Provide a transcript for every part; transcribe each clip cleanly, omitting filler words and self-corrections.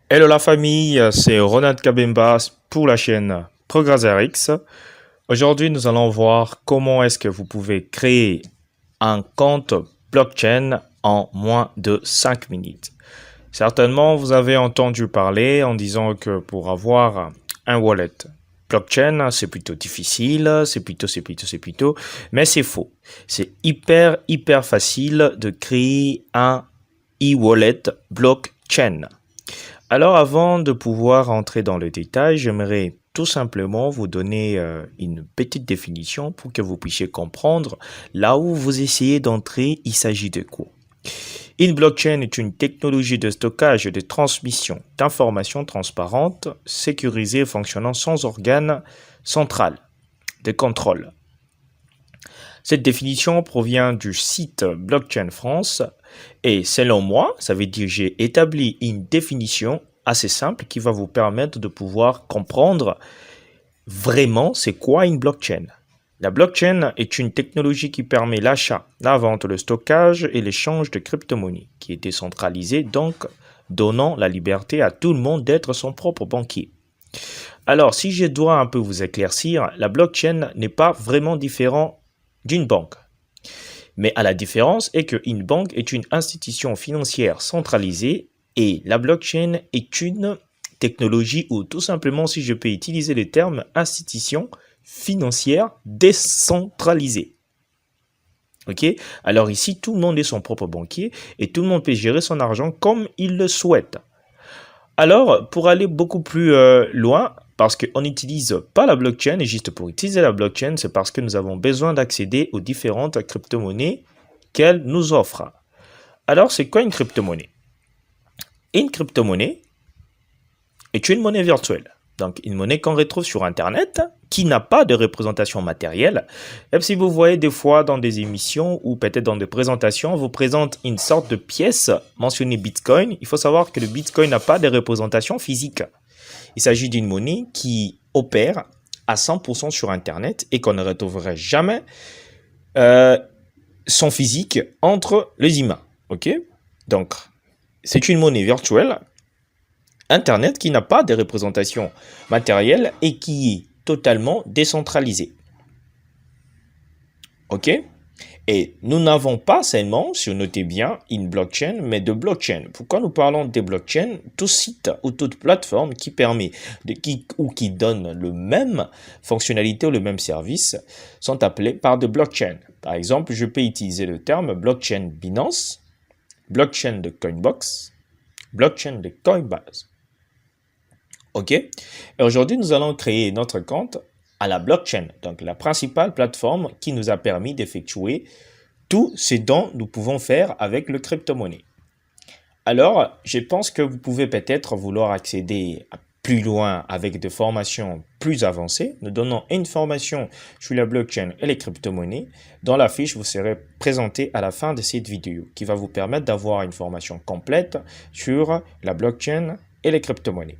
Hello la famille, c'est Ronald Kabemba pour la chaîne ProgressRX. Aujourd'hui, nous allons voir comment est-ce que vous pouvez créer un compte blockchain en moins de 5 minutes. Certainement, vous avez entendu parler en disant que pour avoir un wallet blockchain, c'est plutôt difficile, c'est plutôt, mais c'est faux. C'est hyper facile de créer un e-wallet blockchain. Alors avant de pouvoir entrer dans le détail, j'aimerais tout simplement vous donner une petite définition pour que vous puissiez comprendre là où vous essayez d'entrer, il s'agit de quoi. Une blockchain est une technologie de stockage et de transmission d'informations transparentes, sécurisée et fonctionnant sans organe central de contrôle. Cette définition provient du site Blockchain France et selon moi, ça veut dire que j'ai établi une définition assez simple qui va vous permettre de pouvoir comprendre vraiment c'est quoi une blockchain. La blockchain est une technologie qui permet l'achat, la vente, le stockage et l'échange de crypto-monnaies, qui est décentralisée, donc donnant la liberté à tout le monde d'être son propre banquier. Alors, si je dois un peu vous éclaircir, la blockchain n'est pas vraiment différent d'une banque. Mais à la différence est qu'une banque est une institution financière centralisée et la blockchain est une technologie ou tout simplement, si je peux utiliser le terme, institution financière décentralisée. Ok? Alors ici, tout le monde est son propre banquier et tout le monde peut gérer son argent comme il le souhaite. Alors, pour aller beaucoup plus loin, parce qu'on n'utilise pas la blockchain, et juste pour utiliser la blockchain, c'est parce que nous avons besoin d'accéder aux différentes crypto-monnaies qu'elle nous offre. Alors, c'est quoi une crypto-monnaie? Une crypto-monnaie est une monnaie virtuelle. Donc, une monnaie qu'on retrouve sur Internet, qui n'a pas de représentation matérielle. Même si vous voyez des fois dans des émissions ou peut-être dans des présentations, on vous présente une sorte de pièce mentionnée Bitcoin. Il faut savoir que le Bitcoin n'a pas de représentation physique. Il s'agit d'une monnaie qui opère à 100% sur Internet et qu'on ne retrouverait jamais son physique entre les humains. Ok? Donc, c'est une monnaie virtuelle Internet qui n'a pas de représentation matérielle et qui est totalement décentralisée. Ok? Et nous n'avons pas seulement, si vous notez bien, une blockchain, mais de blockchain. Pourquoi nous parlons de blockchain? Tout site ou toute plateforme qui permet qui donne le même fonctionnalité ou le même service sont appelés par des blockchains. Par exemple, je peux utiliser le terme blockchain Binance, blockchain de Coinbox, blockchain de Coinbase. OK? Et aujourd'hui, nous allons créer notre compte à la blockchain, donc la principale plateforme qui nous a permis d'effectuer tout ce dont nous pouvons faire avec le crypto-monnaie. Alors, je pense que vous pouvez peut-être vouloir accéder plus loin avec des formations plus avancées. Nous donnons une formation sur la blockchain et les crypto-monnaies. Dans la fiche, vous serez présenté à la fin de cette vidéo qui va vous permettre d'avoir une formation complète sur la blockchain et les crypto-monnaies.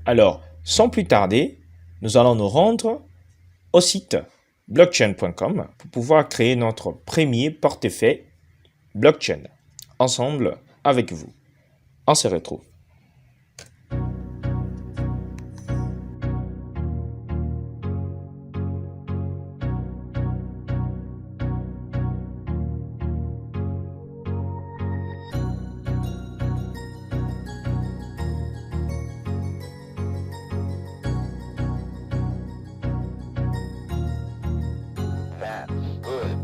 Alors, sans plus tarder, nous allons nous rendre au site blockchain.com pour pouvoir créer notre premier portefeuille blockchain. Ensemble avec vous. On se retrouve. That's good.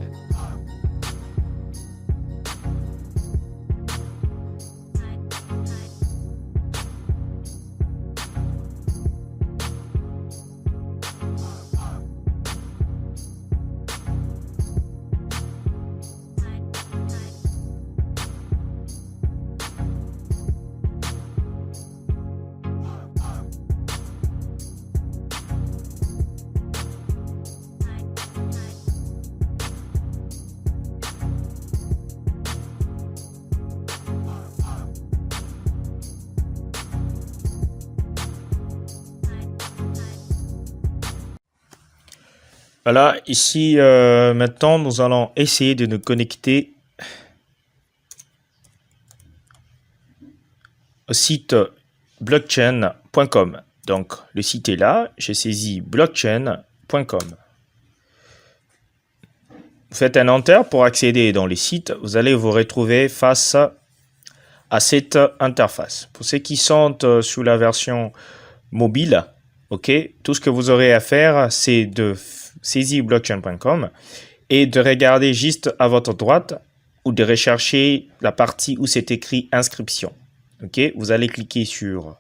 Voilà, ici maintenant nous allons essayer de nous connecter au site blockchain.com. Donc, le site est là. J'ai saisi blockchain.com. Vous faites un Enter pour accéder dans les sites. Vous allez vous retrouver face à cette interface. Pour ceux qui sont sous la version mobile, ok, tout ce que vous aurez à faire, c'est de saisir blockchain.com et de regarder juste à votre droite ou de rechercher la partie où c'est écrit inscription. Ok, vous allez cliquer sur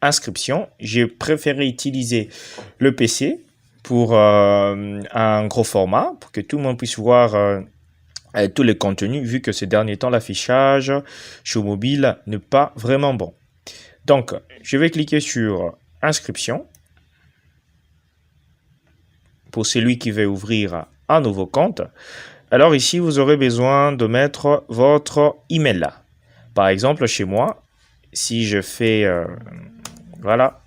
inscription. J'ai préféré utiliser le PC pour un gros format pour que tout le monde puisse voir tous les contenus, vu que ces derniers temps, l'affichage sur mobile n'est pas vraiment bon. Donc, je vais cliquer sur inscription pour celui qui veut ouvrir un nouveau compte. Alors ici, vous aurez besoin de mettre votre email là. Par exemple, chez moi, si je fais, voilà,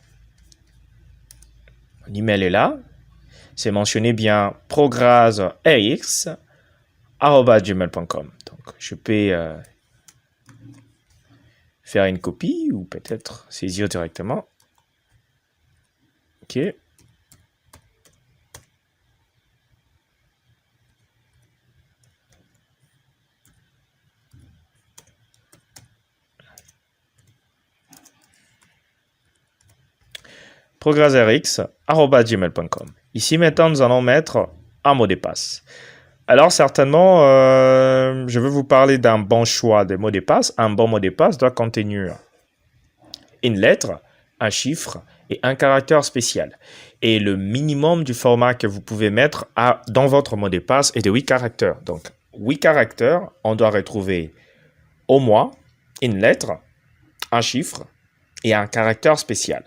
l'email est là, c'est mentionné bien prograzerx@gmail.com. Donc, je peux faire une copie ou peut-être saisir directement. OK. prograzerx@gmail.com. Ici, maintenant, nous allons mettre un mot de passe. Alors, certainement, je vais vous parler d'un bon choix de mot de passe. Un bon mot de passe doit contenir une lettre, un chiffre et un caractère spécial. Et le minimum du format que vous pouvez mettre dans votre mot de passe est de 8 caractères. Donc, 8 caractères, on doit retrouver au moins une lettre, un chiffre et un caractère spécial.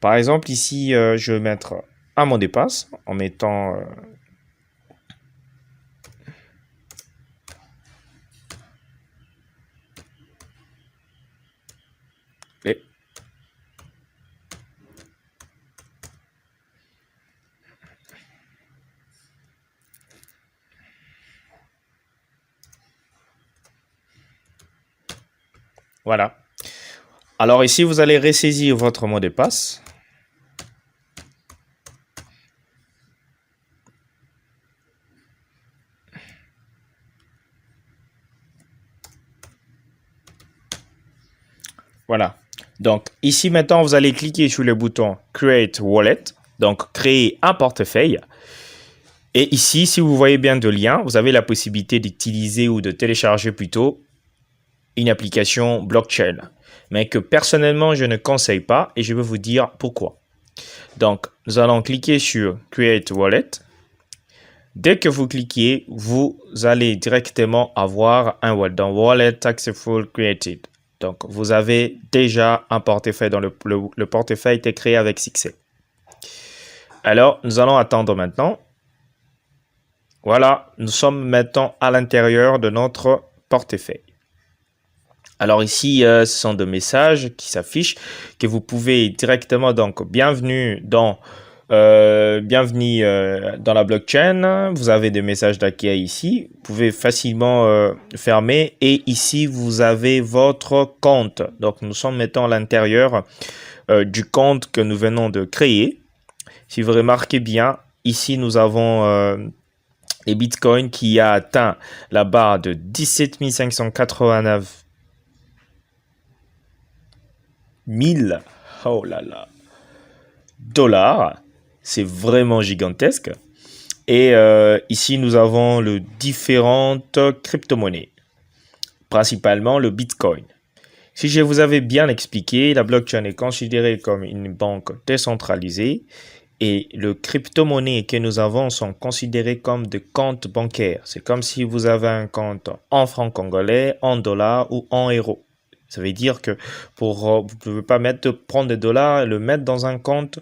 Par exemple, ici, je vais mettre un mot de passe en mettant et voilà. Alors ici, vous allez ressaisir votre mot de passe. Voilà. Donc, ici, maintenant, vous allez cliquer sur le bouton Create Wallet. Donc, créer un portefeuille. Et ici, si vous voyez bien de lien, vous avez la possibilité d'utiliser ou de télécharger plutôt une application blockchain. Mais que personnellement, je ne conseille pas et je vais vous dire pourquoi. Donc, nous allons cliquer sur Create Wallet. Dès que vous cliquez, vous allez directement avoir un wallet. Donc, Wallet Successful Created. Donc, vous avez déjà un portefeuille dans le portefeuille été créé avec succès. Alors, nous allons attendre maintenant. Voilà, nous sommes maintenant à l'intérieur de notre portefeuille. Alors ici, ce sont des messages qui s'affichent que vous pouvez directement, donc, bienvenue dans la blockchain. Vous avez des messages d'accueil ici. Vous pouvez facilement fermer. Et ici, vous avez votre compte. Donc, nous sommes maintenant à l'intérieur du compte que nous venons de créer. Si vous remarquez bien, ici, nous avons les bitcoins qui a atteint la barre de 17 589 000 oh là là, dollars. C'est vraiment gigantesque. Et ici, nous avons les différentes crypto-monnaies, principalement le Bitcoin. Si je vous avais bien expliqué, la blockchain est considérée comme une banque décentralisée et les crypto-monnaies que nous avons sont considérées comme des comptes bancaires. C'est comme si vous avez un compte en francs congolais, en dollars ou en euros. Ça veut dire que vous ne pouvez pas prendre des dollars et le mettre dans un compte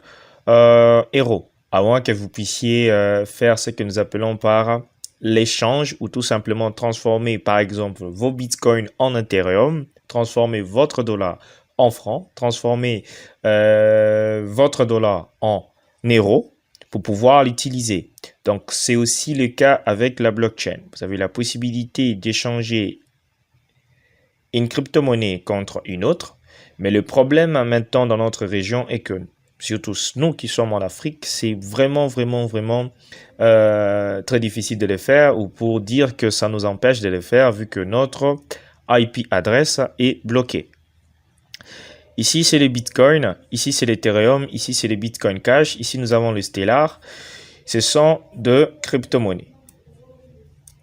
euros, à moins que vous puissiez faire ce que nous appelons par l'échange ou tout simplement transformer par exemple vos bitcoins en Ethereum, transformer votre dollar en francs, transformer votre dollar en euros pour pouvoir l'utiliser. Donc, c'est aussi le cas avec la blockchain. Vous avez la possibilité d'échanger une crypto-monnaie contre une autre. Mais le problème maintenant dans notre région est que, surtout nous qui sommes en Afrique, c'est vraiment très difficile de les faire, ou pour dire que ça nous empêche de les faire vu que notre IP adresse est bloquée. Ici, c'est les Bitcoin, ici, c'est l'Ethereum, ici, c'est les Bitcoin Cash, ici, nous avons le Stellar. Ce sont de crypto-monnaies.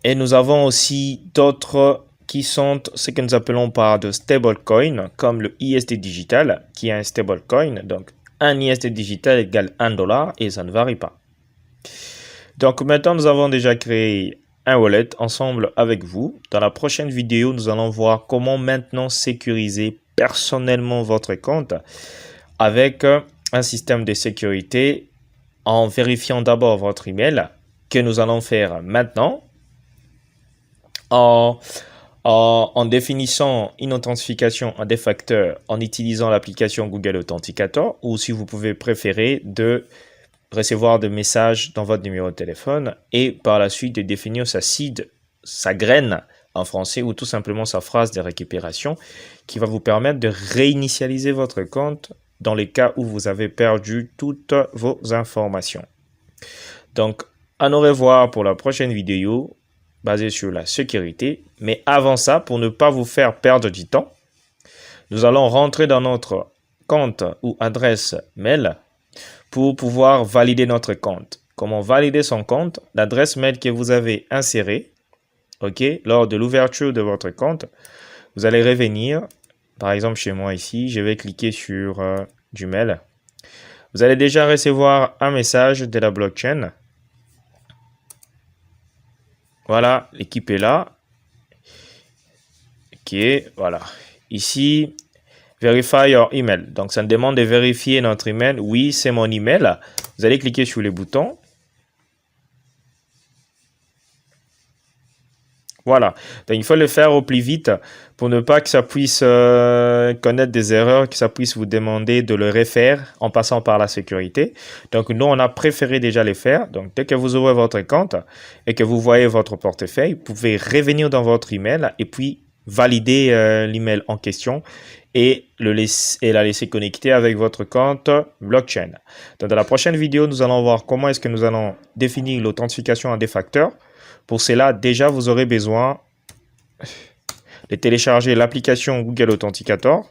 Et nous avons aussi d'autres qui sont ce que nous appelons par de stablecoin, comme le ISD digital, qui est un stablecoin. Donc, un ISD digital égale $1 et ça ne varie pas. Donc, maintenant, nous avons déjà créé un wallet ensemble avec vous. Dans la prochaine vidéo, nous allons voir comment maintenant sécuriser personnellement votre compte avec un système de sécurité en vérifiant d'abord votre email que nous allons faire maintenant en définissant une authentification à des facteurs en utilisant l'application Google Authenticator, ou si vous pouvez préférer de recevoir des messages dans votre numéro de téléphone et par la suite de définir sa seed, sa graine en français, ou tout simplement sa phrase de récupération qui va vous permettre de réinitialiser votre compte dans les cas où vous avez perdu toutes vos informations. Donc, à nous revoir pour la prochaine vidéo basée sur la sécurité. Mais avant ça, pour ne pas vous faire perdre du temps, nous allons rentrer dans notre compte ou adresse mail pour pouvoir valider notre compte. Comment valider son compte? L'adresse mail que vous avez insérée, lors de l'ouverture de votre compte, vous allez revenir. Par exemple, chez moi ici, je vais cliquer sur du mail. Vous allez déjà recevoir un message de la blockchain. Voilà, l'équipe est là. Voilà. Ici, verify your email. Donc, ça nous demande de vérifier notre email. Oui, c'est mon email. Vous allez cliquer sur les boutons. Voilà, donc il faut le faire au plus vite pour ne pas que ça puisse connaître des erreurs, que ça puisse vous demander de le refaire en passant par la sécurité. Donc nous, on a préféré déjà les faire. Donc dès que vous ouvrez votre compte et que vous voyez votre portefeuille, vous pouvez revenir dans votre email et puis valider l'email en question et la laisser connecter avec votre compte blockchain. Donc dans la prochaine vidéo, nous allons voir comment est-ce que nous allons définir l'authentification à des facteurs. Pour cela, déjà, vous aurez besoin de télécharger l'application Google Authenticator,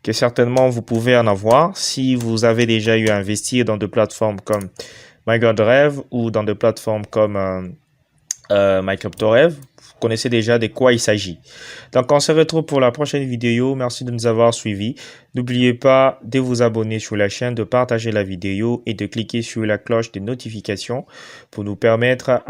que certainement vous pouvez en avoir si vous avez déjà eu à investir dans des plateformes comme MyGoldRev ou dans des plateformes comme MyCryptoRev. Vous connaissez déjà de quoi il s'agit. Donc, on se retrouve pour la prochaine vidéo. Merci de nous avoir suivis. N'oubliez pas de vous abonner sur la chaîne, de partager la vidéo et de cliquer sur la cloche de notification pour nous permettre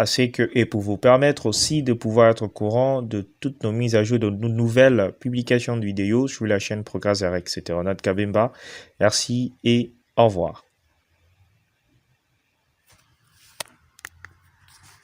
et pour vous permettre aussi de pouvoir être au courant de toutes nos mises à jour, de nos nouvelles publications de vidéos sur la chaîne ProgressRx. C'était Ronald Kabemba. Merci et au revoir.